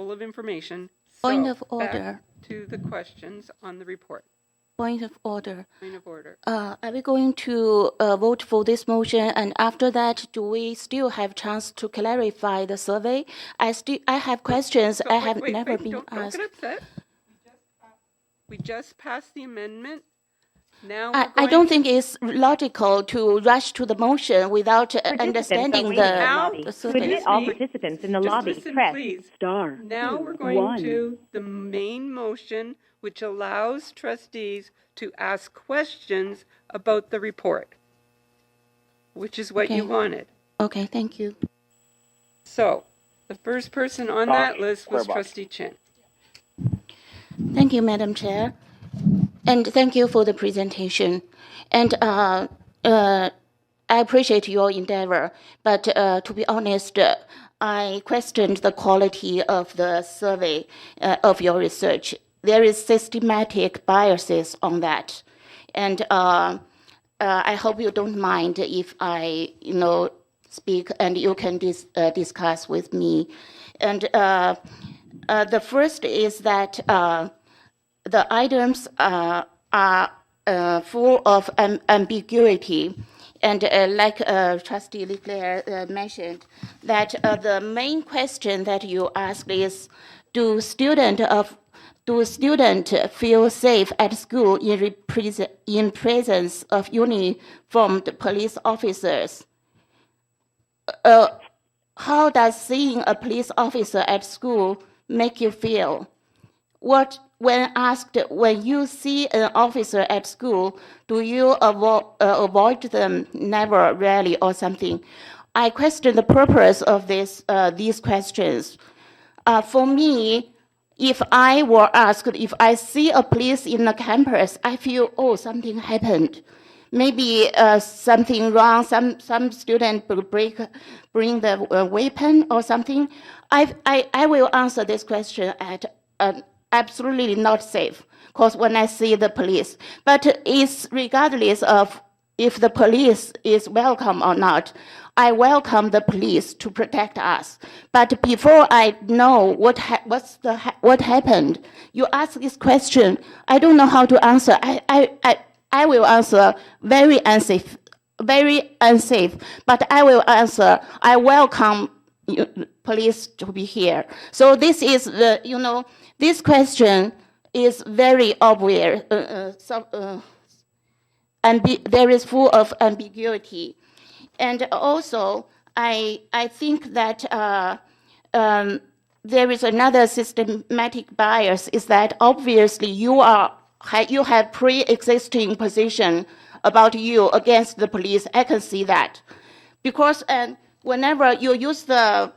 full of information. Point So, of order. back to the questions on the report. Point of order. Point of order. Are we going to vote for this motion? And after that, do we still have chance to clarify the survey? I have questions I have never been asked. Don't get upset. We just passed the amendment. Now I don't think it's logical to rush to the motion without understanding the survey. To admit all participants in the lobby, press star. Now we're going to the main motion, which allows trustees to ask questions about the report, which is what you wanted. Okay, thank you. So the first person on that list was Trustee Qin. Thank you, Madam Chair. And thank you for the presentation. And I appreciate your endeavor, but to be honest, I questioned the quality of the survey of your research. There is systematic biases on that. And I hope you don't mind if I, speak and you can discuss with me. And the first is that the items are full of ambiguity. And like Trustee LeClair mentioned, that the main question that you asked is, do students feel safe at school in presence of uniformed police officers? How does seeing a police officer at school make you feel? When asked, when you see an officer at school, do you avoid them? Never, rarely, or something? I question the purpose of these questions. For me, if I were asked, if I see a police in the campus, I feel, oh, something happened. Maybe something wrong, some student bring the weapon or something. I will answer this question at absolutely not safe, because when I see the police. But it's regardless of if the police is welcome or not. I welcome the police to protect us. But before I know what happened, you ask this question, I don't know how to answer. I will answer very unsafe, but I will answer, I welcome police to be here. So this is this question is very obvious, and there is full of ambiguity. And also, I think that there is another systematic bias, is that obviously you have pre-existing position about you against the police. I can see that, because whenever you use the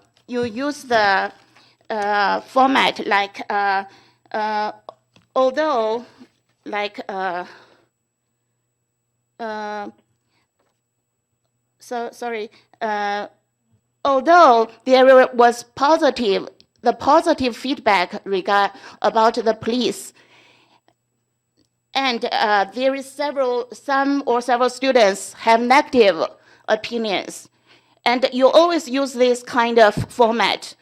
format like although like although there was positive feedback about the police, and there is several students have negative opinions, and you always use this kind of format.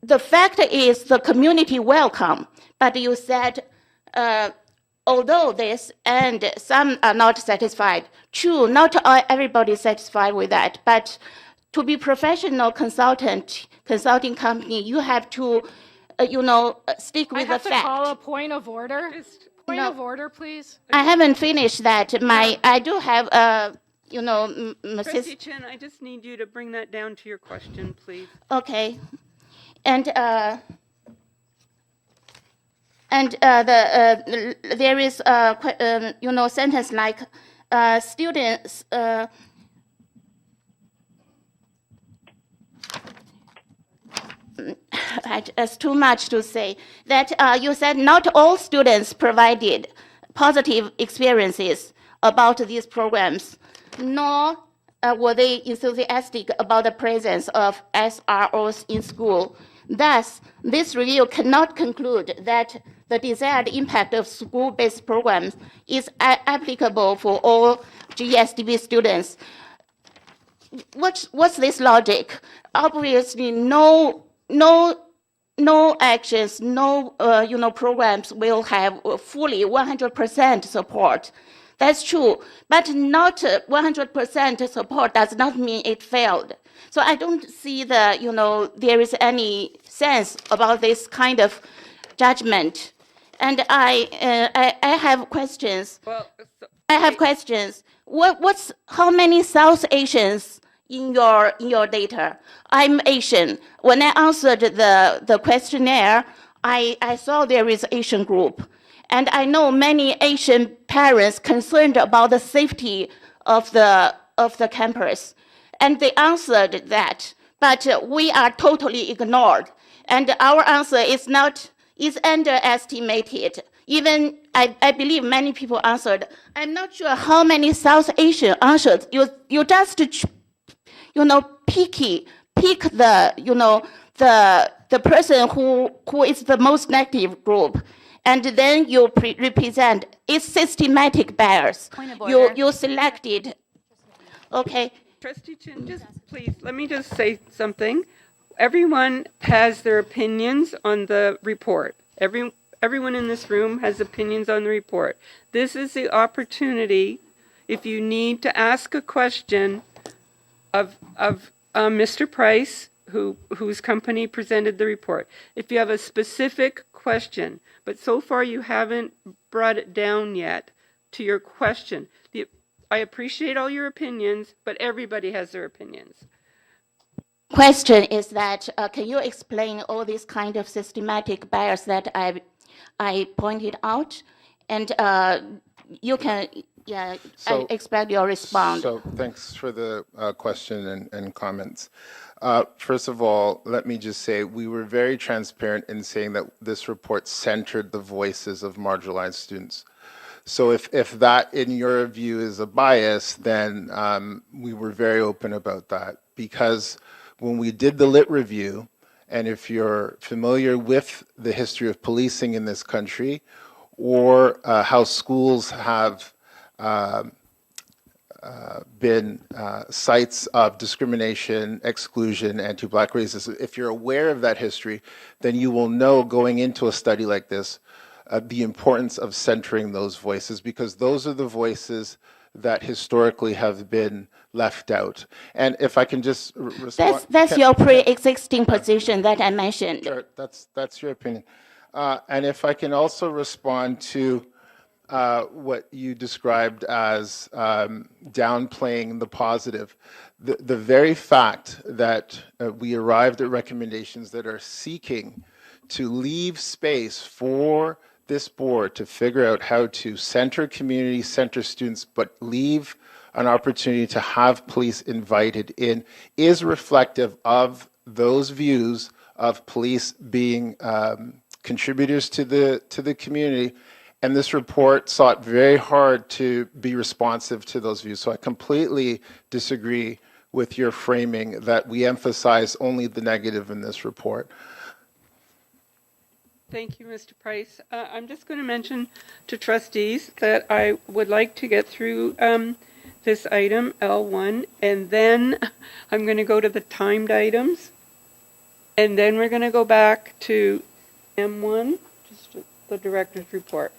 The fact is the community welcome, but you said although this and some are not satisfied. True, not everybody is satisfied with that, but to be professional consulting company, you have to stick with the fact. I have to call a point of order. Point of order, please. I haven't finished that. I do have Trustee Qin, I just need you to bring that down to your question, please. Okay, and there is sentence like students. It's too much to say. That you said not all students provided positive experiences about these programs, nor were they enthusiastic about the presence of SROs in school. Thus, this review cannot conclude that the desired impact of school-based programs is applicable for all GECDSB students. What's this logic? Obviously, no no actions, no programs will have fully 100% support. That's true, but not 100% support does not mean it failed. So I don't see there is any sense about this kind of judgment. And I have questions. Well, I have questions. How many South Asians in your data? I'm Asian. When I answered the questionnaire, I saw there is Asian group. And I know many Asian parents concerned about the safety of the campus. And they answered that, but we are totally ignored. And our answer is underestimated. Even I believe many people answered. I'm not sure how many South Asian answered. You just pick the person who is the most negative group, and then you represent. It's systematic bias. Point of order. You selected. Okay. Trustee Chin, just please, let me just say something. Everyone has their opinions on the report. Everyone in this room has opinions on the report. This is the opportunity, if you need to ask a question of Mr. Price, whose company presented the report. If you have a specific question, but so far you haven't brought it down yet to your question. I appreciate all your opinions, but everybody has their opinions. Question is that can you explain all these kind of systematic bias that I pointed out, and you can I expect your response. So thanks for the question and comments. First of all, let me just say we were very transparent in saying that this report centered the voices of marginalized students. So if that, in your view, is a bias, then we were very open about that. Because when we did the lit review, and if you're familiar with the history of policing in this country, or how schools have been sites of discrimination, exclusion, anti-Black racism, if you're aware of that history, then you will know going into a study like this the importance of centering those voices, because those are the voices that historically have been left out. And if I can just respond. That's your pre-existing position that I mentioned. Sure, that's your opinion. And if I can also respond to what you described as downplaying the positive. The very fact that we arrived at recommendations that are seeking to leave space for this board to figure out how to center community, center students, but leave an opportunity to have police invited in is reflective of those views of police being contributors to the community. And this report sought very hard to be responsive to those views. So I completely disagree with your framing that we emphasize only the negative in this report. Thank you, Mr. Price. I'm just going to mention to trustees that I would like to get through this item, L1, and then I'm going to go to the timed items, and then we're going to go back to M1, just the director's report.